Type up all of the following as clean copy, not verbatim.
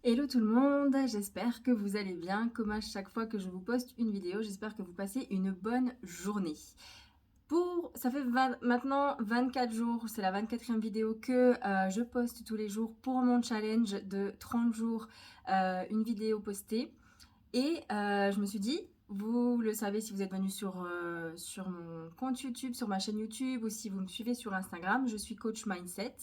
Hello tout le monde, j'espère que vous allez bien. Comme à chaque fois que je vous poste une vidéo, j'espère que vous passez une bonne journée. Ça fait maintenant 24 jours, c'est la 24e vidéo que je poste tous les jours pour mon challenge de 30 jours, une vidéo postée. Et je me suis dit, vous le savez si vous êtes venu sur mon compte YouTube, sur ma chaîne YouTube ou si vous me suivez sur Instagram, je suis coach mindset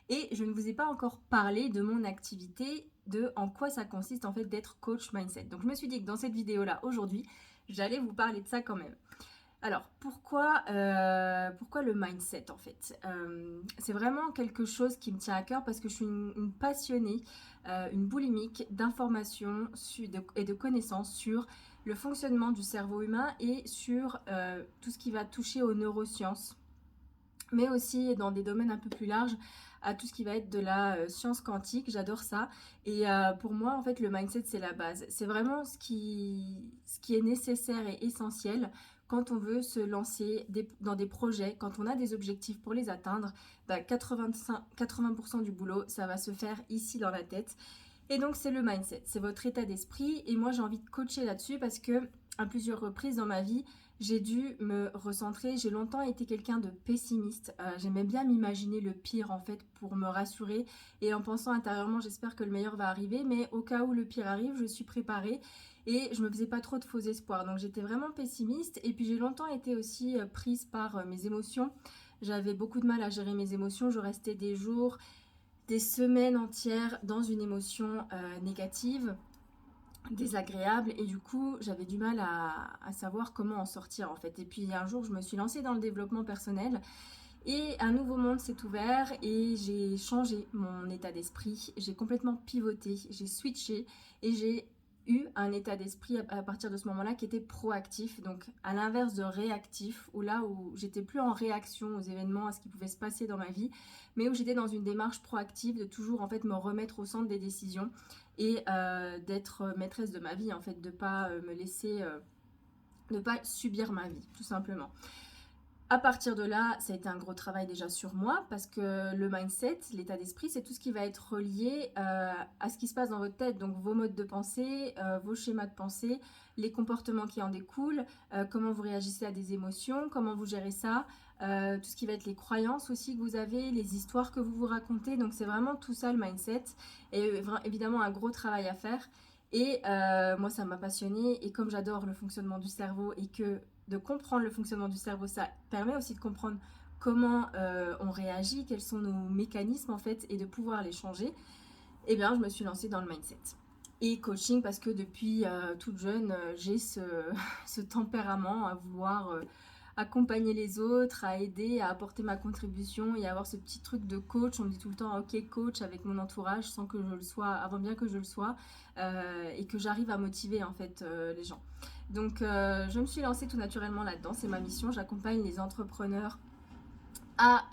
et je ne vous ai pas encore parlé de mon activité, de en quoi ça consiste en fait d'être coach mindset. Donc je me suis dit que dans cette vidéo-là aujourd'hui, j'allais vous parler de ça quand même. Alors, pourquoi le mindset en fait C'est vraiment quelque chose qui me tient à cœur parce que je suis une passionnée, une boulimique d'informations et de connaissances sur le fonctionnement du cerveau humain et sur tout ce qui va toucher aux neurosciences, mais aussi dans des domaines un peu plus larges à tout ce qui va être de la science quantique. J'adore ça. Et pour moi, en fait, le mindset, c'est la base. C'est vraiment ce qui est nécessaire et essentiel quand on veut se lancer dans des projets, quand on a des objectifs pour les atteindre. 80% du boulot, ça va se faire ici dans la tête. Et donc, c'est le mindset, c'est votre état d'esprit. Et moi, j'ai envie de coacher là-dessus parce que, à plusieurs reprises dans ma vie, j'ai dû me recentrer. J'ai longtemps été quelqu'un de pessimiste. J'aimais bien m'imaginer le pire, en fait, pour me rassurer. Et en pensant intérieurement, j'espère que le meilleur va arriver. Mais au cas où le pire arrive, je suis préparée. Et je me faisais pas trop de faux espoirs. Donc, j'étais vraiment pessimiste. Et puis, j'ai longtemps été aussi prise par mes émotions. J'avais beaucoup de mal à gérer mes émotions. Je restais des jours, des semaines entières dans une émotion négative, désagréable, et du coup j'avais du mal à savoir comment en sortir en fait. Et puis un jour je me suis lancée dans le développement personnel et un nouveau monde s'est ouvert et j'ai changé mon état d'esprit, j'ai complètement pivoté, j'ai switché et j'ai eu un état d'esprit à partir de ce moment-là qui était proactif, donc à l'inverse de réactif, où j'étais plus en réaction aux événements, à ce qui pouvait se passer dans ma vie, mais où j'étais dans une démarche proactive de toujours en fait me remettre au centre des décisions et d'être maîtresse de ma vie en fait, de pas me laisser, de pas subir ma vie tout simplement. À partir de là, ça a été un gros travail déjà sur moi parce que le mindset, l'état d'esprit, c'est tout ce qui va être relié à ce qui se passe dans votre tête. Donc vos modes de pensée, vos schémas de pensée, les comportements qui en découlent, comment vous réagissez à des émotions, comment vous gérez ça, tout ce qui va être les croyances aussi que vous avez, les histoires que vous vous racontez. Donc c'est vraiment tout ça le mindset et évidemment un gros travail à faire. Et moi ça m'a passionnée et comme j'adore le fonctionnement du cerveau et que de comprendre le fonctionnement du cerveau, ça permet aussi de comprendre comment on réagit, quels sont nos mécanismes en fait, et de pouvoir les changer. Et bien, je me suis lancée dans le mindset. Et coaching parce que depuis toute jeune, j'ai ce tempérament à vouloir accompagner les autres, à aider, à apporter ma contribution et à avoir ce petit truc de coach. On me dit tout le temps ok coach avec mon entourage sans que je le sois, avant bien que je le sois, et que j'arrive à motiver en fait les gens. Donc je me suis lancée tout naturellement là-dedans, c'est ma mission, j'accompagne les entrepreneurs à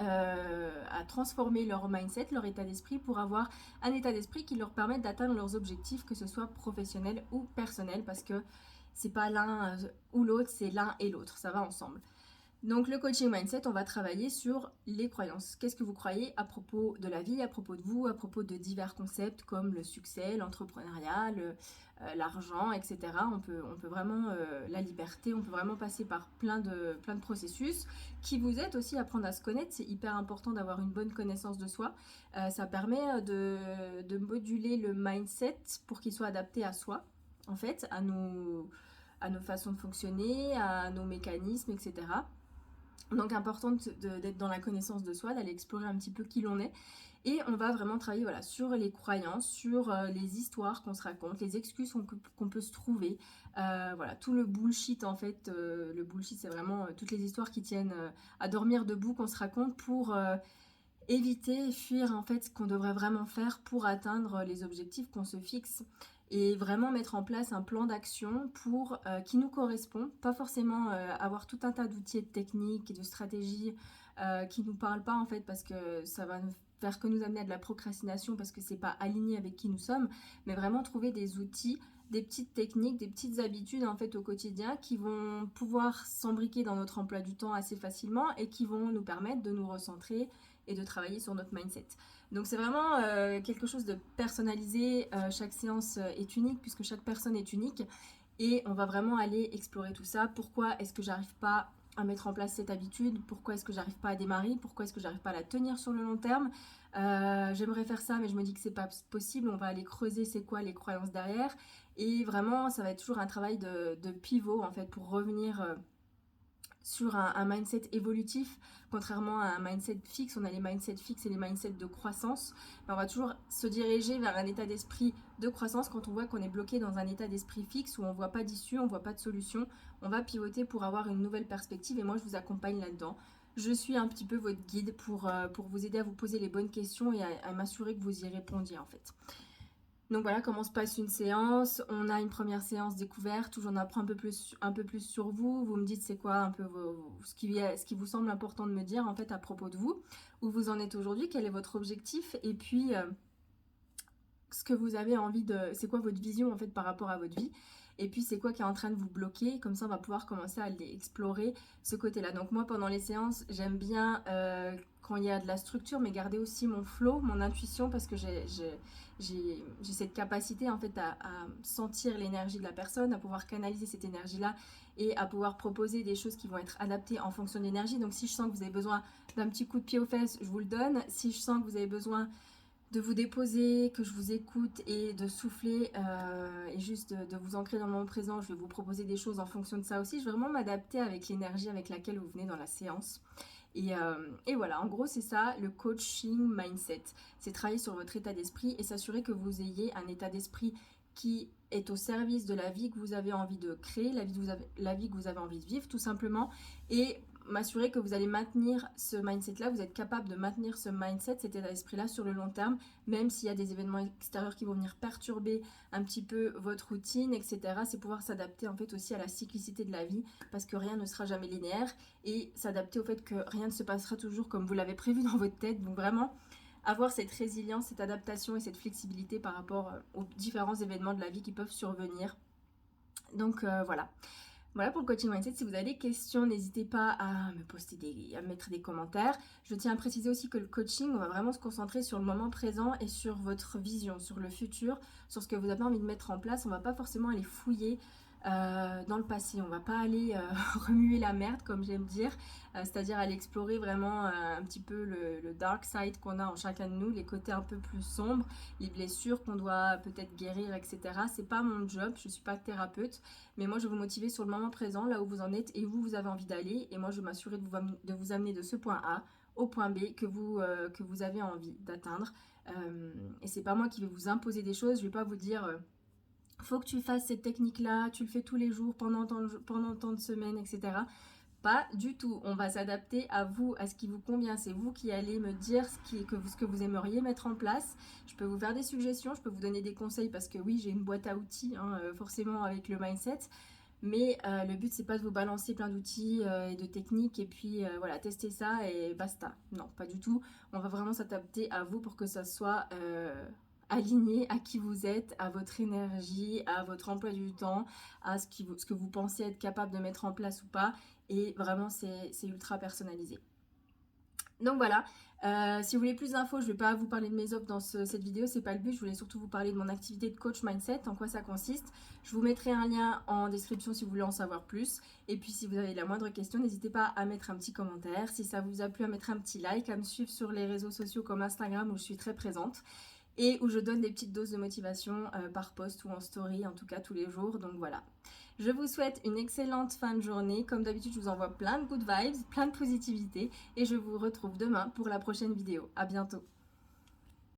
transformer leur mindset, leur état d'esprit pour avoir un état d'esprit qui leur permette d'atteindre leurs objectifs, que ce soit professionnel ou personnel, parce que c'est pas l'un ou l'autre, c'est l'un et l'autre, ça va ensemble. Donc le coaching mindset, on va travailler sur les croyances. Qu'est-ce que vous croyez à propos de la vie, à propos de vous, à propos de divers concepts comme le succès, l'entrepreneuriat, l'argent, etc. On peut vraiment, la liberté, on peut vraiment passer par plein de processus qui vous aident aussi à apprendre à se connaître. C'est hyper important d'avoir une bonne connaissance de soi. Ça permet de moduler le mindset pour qu'il soit adapté à soi, en fait, à nos façons de fonctionner, à nos mécanismes, etc. Donc important d'être dans la connaissance de soi, d'aller explorer un petit peu qui l'on est. Et on va vraiment travailler voilà, sur les croyances, sur les histoires qu'on se raconte, les excuses qu'on peut se trouver. Voilà, tout le bullshit en fait. Le bullshit c'est vraiment toutes les histoires qui tiennent à dormir debout qu'on se raconte pour éviter et fuir en fait ce qu'on devrait vraiment faire pour atteindre les objectifs qu'on se fixe et vraiment mettre en place un plan d'action pour qui nous correspond, pas forcément avoir tout un tas d'outils et de techniques et de stratégies qui nous parlent pas en fait parce que ça va faire que nous amener à de la procrastination parce que c'est pas aligné avec qui nous sommes, mais vraiment trouver des outils, des petites techniques, des petites habitudes en fait au quotidien qui vont pouvoir s'embriquer dans notre emploi du temps assez facilement et qui vont nous permettre de nous recentrer et de travailler sur notre mindset. Donc c'est vraiment quelque chose de personnalisé. Chaque séance est unique puisque chaque personne est unique. Et on va vraiment aller explorer tout ça. Pourquoi est-ce que j'arrive pas à mettre en place cette habitude? Pourquoi est-ce que j'arrive pas à démarrer? Pourquoi est-ce que j'arrive pas à la tenir sur le long terme? J'aimerais faire ça, mais je me dis que c'est pas possible. On va aller creuser c'est quoi les croyances derrière. Et vraiment, ça va être toujours un travail de pivot en fait pour revenir sur un mindset évolutif, contrairement à un mindset fixe. On a les mindsets fixes et les mindsets de croissance. On va toujours se diriger vers un état d'esprit de croissance quand on voit qu'on est bloqué dans un état d'esprit fixe où on ne voit pas d'issue, on ne voit pas de solution. On va pivoter pour avoir une nouvelle perspective et moi je vous accompagne là-dedans. Je suis un petit peu votre guide pour vous aider à vous poser les bonnes questions et à m'assurer que vous y répondiez en fait. Donc voilà comment se passe une séance. On a une première séance découverte où j'en apprends un peu plus sur vous. Vous me dites c'est quoi un peu ce qui vous semble important de me dire en fait à propos de vous. Où vous en êtes aujourd'hui, quel est votre objectif et puis ce que vous avez envie de... C'est quoi votre vision en fait par rapport à votre vie. Et puis c'est quoi qui est en train de vous bloquer. Comme ça on va pouvoir commencer à aller explorer ce côté-là. Donc moi pendant les séances j'aime bien quand il y a de la structure mais garder aussi mon flow, mon intuition parce que j'ai cette capacité en fait à sentir l'énergie de la personne, à pouvoir canaliser cette énergie-là et à pouvoir proposer des choses qui vont être adaptées en fonction de l'énergie. Donc si je sens que vous avez besoin d'un petit coup de pied aux fesses, je vous le donne. Si je sens que vous avez besoin de vous déposer, que je vous écoute et de souffler et juste de vous ancrer dans le moment présent, je vais vous proposer des choses en fonction de ça aussi. Je vais vraiment m'adapter avec l'énergie avec laquelle vous venez dans la séance. Et voilà, en gros c'est ça le coaching mindset. C'est travailler sur votre état d'esprit et s'assurer que vous ayez un état d'esprit qui est au service de la vie que vous avez envie de créer, la vie que vous avez envie de vivre tout simplement. Et m'assurer que vous allez maintenir ce mindset-là, vous êtes capable de maintenir ce mindset, cet état d'esprit-là sur le long terme, même s'il y a des événements extérieurs qui vont venir perturber un petit peu votre routine, etc. C'est pouvoir s'adapter en fait aussi à la cyclicité de la vie, parce que rien ne sera jamais linéaire, et s'adapter au fait que rien ne se passera toujours comme vous l'avez prévu dans votre tête. Donc vraiment, avoir cette résilience, cette adaptation et cette flexibilité par rapport aux différents événements de la vie qui peuvent survenir. Donc voilà. Voilà pour le coaching mindset. Si vous avez des questions, n'hésitez pas à à mettre des commentaires. Je tiens à préciser aussi que le coaching, on va vraiment se concentrer sur le moment présent et sur votre vision, sur le futur, sur ce que vous avez envie de mettre en place. On ne va pas forcément aller fouiller dans le passé. On ne va pas aller remuer la merde, comme j'aime dire, c'est-à-dire aller explorer vraiment un petit peu le dark side qu'on a en chacun de nous, les côtés un peu plus sombres, les blessures qu'on doit peut-être guérir, etc. C'est pas mon job, je suis pas thérapeute, mais moi je vais vous motiver sur le moment présent, là où vous en êtes et où vous avez envie d'aller, et moi je vais m'assurer de vous amener de ce point A au point B que vous avez envie d'atteindre. Et c'est pas moi qui vais vous imposer des choses, je vais pas vous dire faut que tu fasses cette technique-là, tu le fais tous les jours pendant tant de semaines, etc. Pas du tout. On va s'adapter à vous, à ce qui vous convient. C'est vous qui allez me dire ce que vous aimeriez mettre en place. Je peux vous faire des suggestions, je peux vous donner des conseils parce que oui, j'ai une boîte à outils, hein, forcément avec le mindset. Mais le but, c'est pas de vous balancer plein d'outils et de techniques et puis voilà, tester ça et basta. Non, pas du tout. On va vraiment s'adapter à vous pour que ça soit aligné à qui vous êtes, à votre énergie, à votre emploi du temps, à ce que vous pensez être capable de mettre en place ou pas. Et vraiment, c'est ultra personnalisé. Donc voilà, si vous voulez plus d'infos, je ne vais pas vous parler de mes offres dans cette vidéo, c'est pas le but, je voulais surtout vous parler de mon activité de coach mindset, en quoi ça consiste. Je vous mettrai un lien en description si vous voulez en savoir plus. Et puis si vous avez la moindre question, n'hésitez pas à mettre un petit commentaire. Si ça vous a plu, à mettre un petit like, à me suivre sur les réseaux sociaux comme Instagram où je suis très présente. Et où je donne des petites doses de motivation par post ou en story, en tout cas tous les jours. Donc voilà. Je vous souhaite une excellente fin de journée. Comme d'habitude, je vous envoie plein de good vibes, plein de positivité. Et je vous retrouve demain pour la prochaine vidéo. À bientôt.